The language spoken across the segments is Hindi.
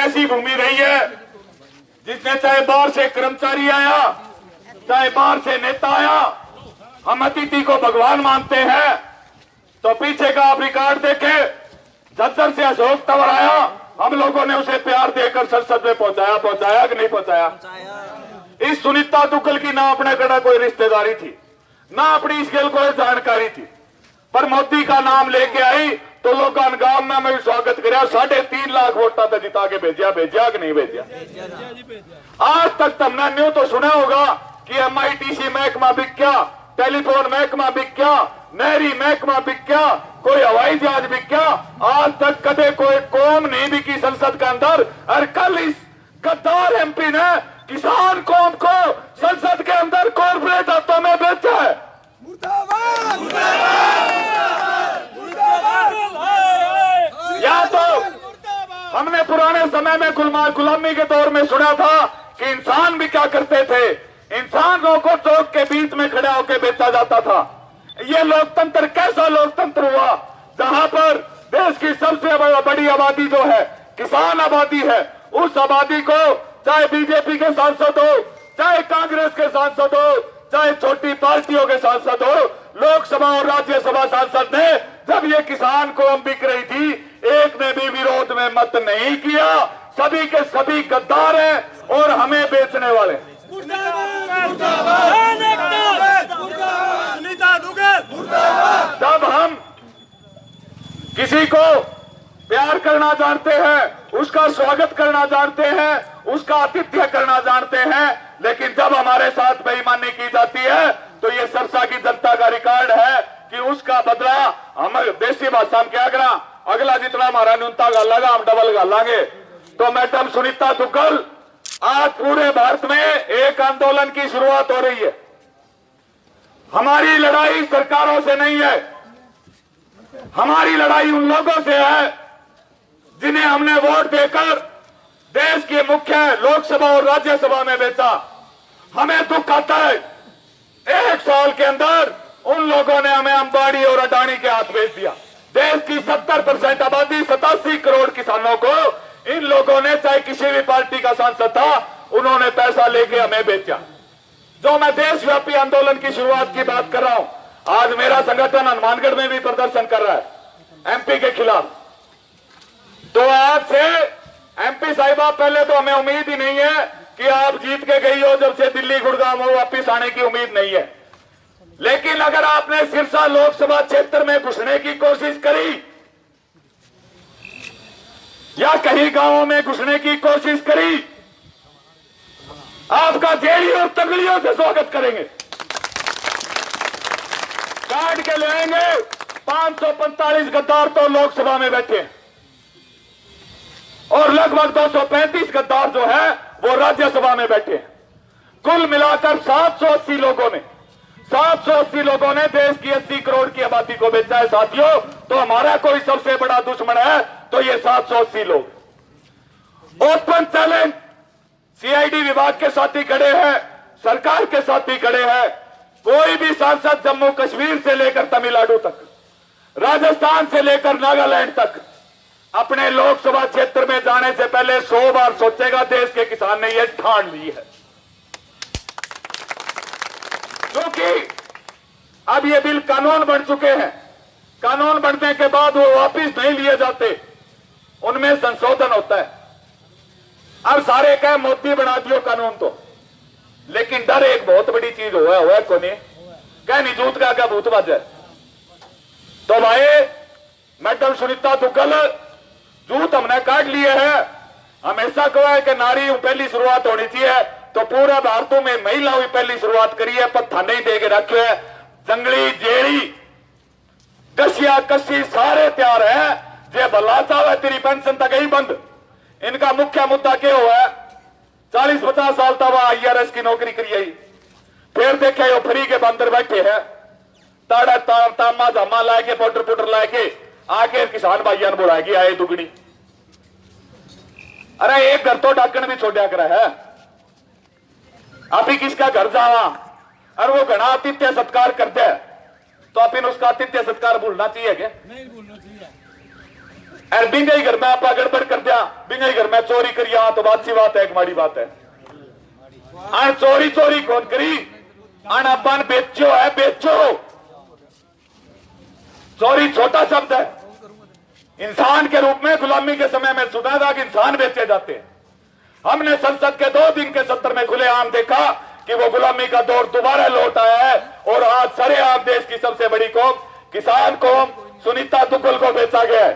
ऐसी भूमि रही है जिसने चाहे बाहर से कर्मचारी आया, चाहे बाहर से नेता आया, हम अतिथि को भगवान मानते हैं। तो पीछे का आप रिकॉर्ड देखें, झज्जर से अशोक तंवर आया, हम लोगों ने उसे प्यार देकर संसद में पहुंचाया कि नहीं पहुंचाया? इस सुनीता दुग्गल की ना अपने कड़ा कोई रिश्तेदारी थी, ना अपनी इसके कोई जानकारी थी, पर मोदी का नाम लेके आई तो लोगों ने गांव में मैं स्वागत कराया। 3.5 लाख वोटा तो जिता के भेजा कि नहीं भेजा? आज तक तुमने न्यू तो सुना होगा कि MITC महकमा बिक गया, टेलीफोन महकमा बिक गया, नहरी महकमा बिक गया, कोई हवाई जहाज बिक गया। आज तक कदे कोई कौम नहीं बिकी संसद के अंदर, और कल इस गद्दार MP ने किसान कौम को संसद के अंदर कॉर्पोरेट हाथों में बेचा है। या तो हमने पुराने समय में गुलामी के दौर में सुना था कि इंसान भी क्या करते थे, इंसानों को चौक के बीच में खड़ा होकर बेचा जाता था। ये लोकतंत्र कैसा लोकतंत्र हुआ जहां पर देश की सबसे बड़ी आबादी जो है किसान आबादी है, उस आबादी को चाहे बीजेपी के सांसद हो, चाहे कांग्रेस के सांसद हो, चाहे छोटी पार्टियों के सांसद हो, लोकसभा और राज्यसभा सांसद ने जब ये किसान कौम बिक रही थी, एक ने भी विरोध में मत नहीं किया। सभी के सभी गद्दार हैं और हमें बेचने वाले। जब हम किसी को प्यार करना जानते हैं, उसका स्वागत करना जानते हैं, उसका आतिथ्य करना जानते हैं, लेकिन जब हमारे साथ बेईमानी की जाती है तो ये सरसा की जनता का रिकॉर्ड है कि उसका बदला हम देसी भाषा में क्या करा, अगला जितना हमारा न्यूनता गालागा हम डबल गालांगे। तो मैडम सुनीता दुग्गल, आज पूरे भारत में एक आंदोलन की शुरुआत हो रही है। हमारी लड़ाई सरकारों से नहीं है, हमारी लड़ाई उन लोगों से है जिन्हें हमने वोट देकर देश के मुख्य लोकसभा और राज्यसभा में बेचा। हमें दुख आता है, 1 साल के अंदर उन लोगों ने हमें अंबानी और अडानी के हाथ भेज दिया। देश की 70% आबादी, 87 करोड़ किसानों को इन लोगों ने, चाहे किसी भी पार्टी का सांसद था, उन्होंने पैसा लेके हमें बेचा। जो मैं देशव्यापी आंदोलन की शुरुआत की बात कर रहा हूं, आज मेरा संगठन हनुमानगढ़ में भी प्रदर्शन कर रहा है MP के खिलाफ। तो आज से MP साहिबा, पहले तो हमें उम्मीद ही नहीं है कि आप जीत के गई हो, जब से दिल्ली गुड़गांव हो वापिस आने की उम्मीद नहीं है। लेकिन अगर आपने सिरसा लोकसभा क्षेत्र में घुसने की कोशिश करी या कहीं गांवों में घुसने की कोशिश करी, आपका जेडी और तगड़ियों से स्वागत करेंगे, काट के ले आएंगे। 545 गद्दार तो लोकसभा में बैठे हैं और लगभग 235 गद्दार जो है वो राज्यसभा में बैठे हैं। कुल मिलाकर 780 लोगों ने देश की 80 करोड़ की आबादी को बेचा है। साथियों, तो हमारा कोई सबसे बड़ा दुश्मन है तो ये 780 लोग। ओपन चैलेंज, CID विभाग के साथी खड़े हैं, सरकार के साथी खड़े हैं। कोई भी सांसद जम्मू कश्मीर से लेकर तमिलनाडु तक, राजस्थान से लेकर नागालैंड तक अपने लोकसभा क्षेत्र में जाने से पहले 100 बार सोचेगा, देश के किसान ने यह ठान ली है। क्योंकि अब ये बिल कानून बन चुके हैं, कानून बनने के बाद वो वापिस नहीं लिए जाते, उनमें संशोधन होता है। अब सारे कहे मोदी बना दियो कानून तो, लेकिन डर एक बहुत बड़ी चीज हुआ को नहीं कह नहीं जूत का क्या भूत बाज है। तो भाई मैडम सुनीता दुग्गल, जूत हमने काट लिए है। हमेशा कहा है कि नारी पहली शुरुआत होनी चाहिए, तो पूरा भारतों में महिलाओं की पहली शुरुआत करी है, पत्थर नहीं दे के रखे है। जंगली जेड़ी कसिया कसी सारे तैयार है, जे भला चाहे तेरी पेंशन तक ही बंद। इनका मुख्य मुद्दा क्या हुआ है, 40-50 साल तक वह IRS की नौकरी करी, फिर देखे वो फ्री के बंदर बैठे हैं, ताड़ा तामा जामा लाके पाउडर पुडर लाके आके किसान भाइयों ने बुलाएगी आए दुगनी। अरे एक घर तो डाकन भी छोड़ा करा है, अभी किसका घर जावा और वो घना आतिथ्य सत्कार करते हैं, तो आप इन उसका आतिथ्य सत्कार भूलना चाहिए क्या? नहीं भूलना चाहिए। बिंगे घर में आप गड़बड़ कर दिया, बिंगे घर में चोरी करी तो बात सी बात है, एक माड़ी बात है। अन चोरी चोरी कौन करी, अन अपन बेचो है, बेचो। चोरी छोटा शब्द है। इंसान के रूप में गुलामी के समय में सुना था कि इंसान बेचे जाते हैं। हमने संसद के 2 दिन के सत्र में खुलेआम देखा कि वो गुलामी का दौर दोबारा लौट आया है और आज सरेआम देश की सबसे बड़ी कौम, किसान कौम, सुनीता दुग्गल को बेचा गया है।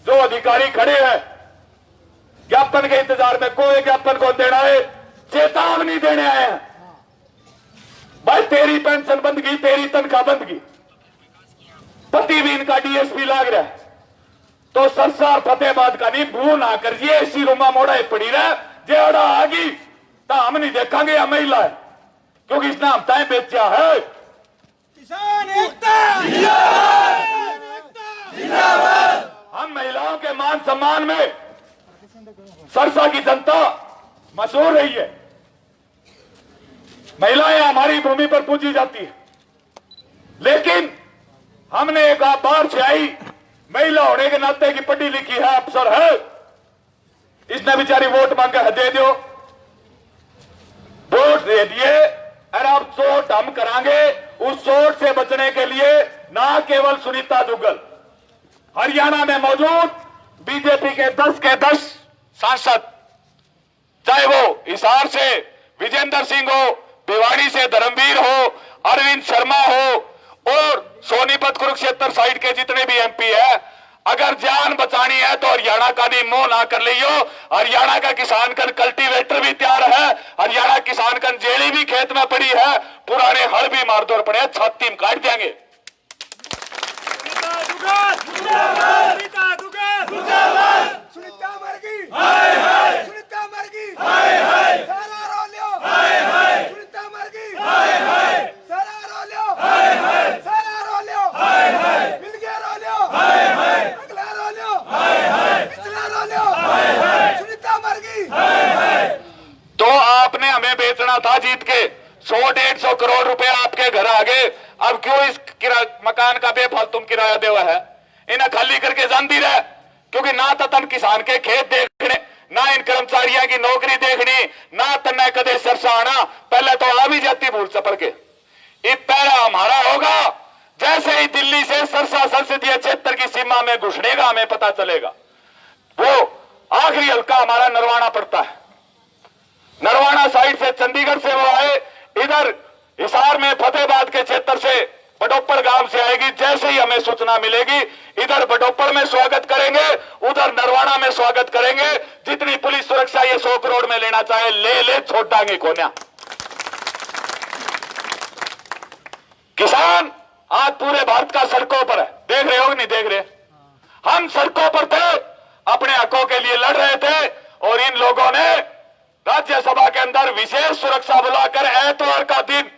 जो अधिकारी खड़े हैं ज्ञापन के इंतजार में, कोई ज्ञापन को देना है, चेतावनी देने आए हैं। भाई तेरी पेंशन बंद की, तेरी तनख्वाह बंद की, पति भी इनका डीएसपी लाग रहा है, तो सरसार फतेहाबाद का नहीं भू ना करिए। इसी रूमा मोड़ा पड़ी रहा जेड़ा आगी तो हम नहीं देखेंगे या महिला है, क्योंकि इसने हमताएं बेचा है। किसान एकता, हम महिलाओं के मान सम्मान में सरसा की जनता मशहूर रही है। महिलाएं हमारी भूमि पर पूजी जाती है, लेकिन हमने एक बार से आई महिला होने के नाते की पढ़ी लिखी है, अफसर है, इसने बेचारी वोट मांगे है, दे दो, वोट दे दिए। और अब चोट हम करांगे। उस चोट से बचने के लिए ना केवल सुनीता दुग्गल, हरियाणा में मौजूद बीजेपी के 10 के 10 सांसद, चाहे वो हिसार से विजेंद्र सिंह हो, भिवाड़ी से धर्मवीर हो, अरविंद शर्मा हो और सोनीपत कुरुक्षेत्र साइड के जितने भी एमपी है, अगर जान बचानी है तो हरियाणा का नहीं मोह ना कर लियो। हरियाणा का किसान कन कल्टीवेटर भी तैयार है, हरियाणा किसान कन जेली भी खेत में पड़ी है, पुराने हल भी मारदौर पड़े, छाती में काट देंगे। सुनीता मर गई, हाय हाय, सुनीता मर गई, हाय हाय, सारा रो लियो, हाय हाय, सुनीता मर गई, हाय हाय, सारा रो लियो, हाय हाय, सारा रो लियो, हाय हाय, मिल गया रो लियो, हाय हाय, अगला रो लियो, हाय हाय, पिछला रो लियो, हाय हाय, सुनीता मर गई, हाय हाय। तो आपने हमें बेचना था जीत के 100-150 करोड़ रुपए आपके घर आ गए। अब क्यों इस मकान का बेफालतू किराया देवा है? इन्हें खाली करके जान दी रहा, क्योंकि ना तो तन किसान के खेत देखने, ना इन कर्मचारियों की नौकरी देखनी, ना तन्ने कदे सरसा आना। पहले तो आ भी जाती भूल चपड़ के, ये पहला हमारा होगा। जैसे ही दिल्ली से सरसा संसदीय क्षेत्र की सीमा में घुसनेगा हमें पता चलेगा। वो आखिरी हल्का हमारा नरवाना पड़ता है। नरवाना साइड से चंडीगढ़ से वो आए, इधर हिसार में फतेहाबाद के क्षेत्र से बडोपड़ गांव से आएगी। जैसे ही हमें सूचना मिलेगी इधर बडोपड़ में स्वागत करेंगे, उधर नरवाना में स्वागत करेंगे। जितनी पुलिस सुरक्षा ये 100 करोड़ में लेना चाहे ले, छोड़ांगे कोन्या। किसान आज पूरे भारत का सड़कों पर है, देख रहे हो नहीं देख रहे? हम सड़कों पर थे, अपने हकों के लिए लड़ रहे थे, और इन लोगों ने राज्यसभा के अंदर विशेष सुरक्षा बुलाकर एतवार का दिन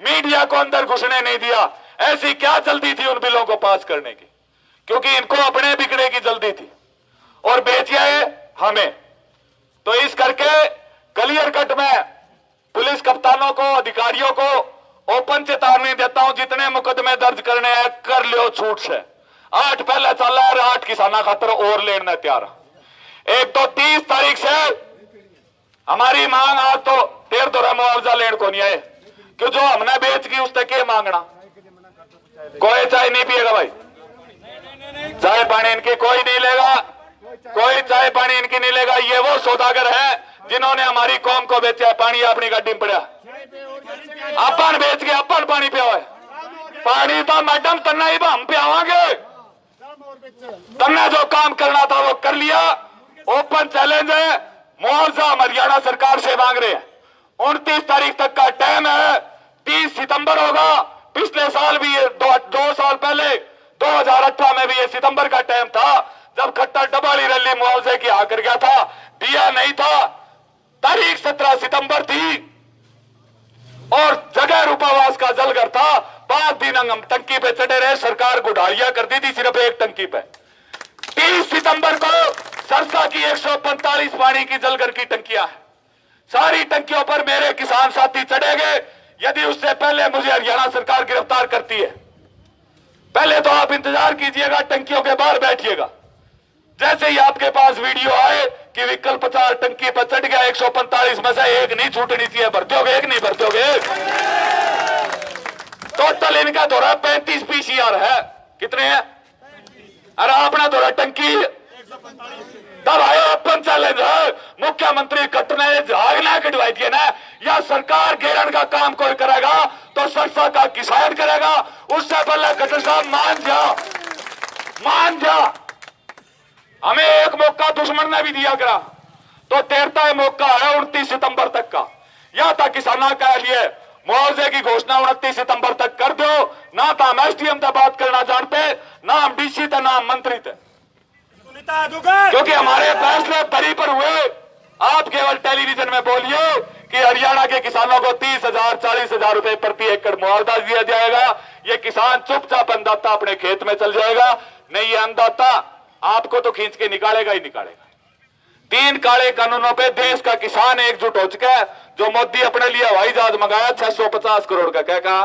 मीडिया को अंदर घुसने नहीं दिया। ऐसी क्या जल्दी थी उन बिलों को पास करने की? क्योंकि इनको अपने बिगड़े की जल्दी थी और बेचिए हमें। तो इस करके क्लियर कट में पुलिस कप्तानों को, अधिकारियों को ओपन चेतावनी देता हूं, जितने मुकदमे दर्ज करने हैं कर लियो छूट से। 8 पहले चला और 8 किसाना खातर और लेने तैयार। एक तो 30 तारीख से हमारी मांग, आज तो 13 मुआवजा लेने को नहीं आए, कि जो हमने बेच की उस तक के मांगना। कोई चाय नहीं पिएगा भाई, चाय पानी इनकी कोई नहीं लेगा, कोई चाय पानी इनकी नहीं लेगा। ये वो सौदागर है जिन्होंने हमारी कौम को बेचा। पानी अपनी गाड़ी में पड़ा, अपन बेच के अपन पानी पिया है। पानी तो मैडम तन्ना ही हम पियावांगे, तन्ना जो काम करना था वो कर लिया। ओपन चैलेंज है, मुआवजा हम हरियाणा सरकार से मांग रहे हैं। 29 तारीख तक का टाइम है, 30 सितंबर होगा। पिछले साल भी ये 2 साल पहले 2018 में भी ये सितंबर का टाइम था, जब खट्टर डबाली रैली मुआवजे की आ कर गया था, दिया नहीं था। तारीख 17 सितंबर थी और जगह रूपावास का जलघर था। 5 दिन हम टंकी पे चढ़े रहे, सरकार गुडारिया कर दी थी सिर्फ एक टंकी पे। 30 सितंबर को सरसा की 145 पानी की जलघर की टंकियां हैं। सारी टंकियों पर मेरे किसान साथी चढ़ेंगे यदि उससे पहले मुझे हरियाणा सरकार गिरफ्तार करती है। पहले तो आप इंतजार कीजिएगा, टंकियों के बाहर बैठिएगा। जैसे ही आपके पास वीडियो आए कि विकल्प 4 टंकी पर चढ़ गया, 145 में से एक नहीं छूटनी चाहिए, भर्ती हो गए एक नहीं भर्ती हो गए। टोटल इनका दौरा 35 पीसीआर है, कितने हैं? अरे अपना दौरा टंकी तब आयो ओपन चैलेंज है, मुख्यमंत्री कटने झागना कटवाई दिए ना, या सरकार घेरन का काम कोई करेगा तो सरसा का किसान करेगा। उससे पहले कटर साहब मान जा, हमें एक मौका दुश्मन ने भी दिया करा, तो तेरता है मौका है 29 सितंबर तक का, या था किसानों के लिए मुआवजे की घोषणा 29 सितंबर तक कर दो। ना तो हम एसडीएम से बात करना जानते, ना हम डीसी थे, ना हम मंत्री थे, क्योंकि हमारे फैसले परी पर हुए। आप केवल टेलीविजन में बोलिए कि हरियाणा के किसानों को 30,000 40,000 रुपए प्रति एकड़ मुआवजा दिया जाएगा, ये किसान चुपचाप अन्नदाता अपने खेत में चल जाएगा। नहीं, ये अन्नदाता आपको तो खींच के निकालेगा ही निकालेगा। 3 काले कानूनों पे देश का किसान एकजुट हो चुका है। जो मोदी अपने लिए हवाई जहाज मंगाया 650 करोड़ का, क्या कहा?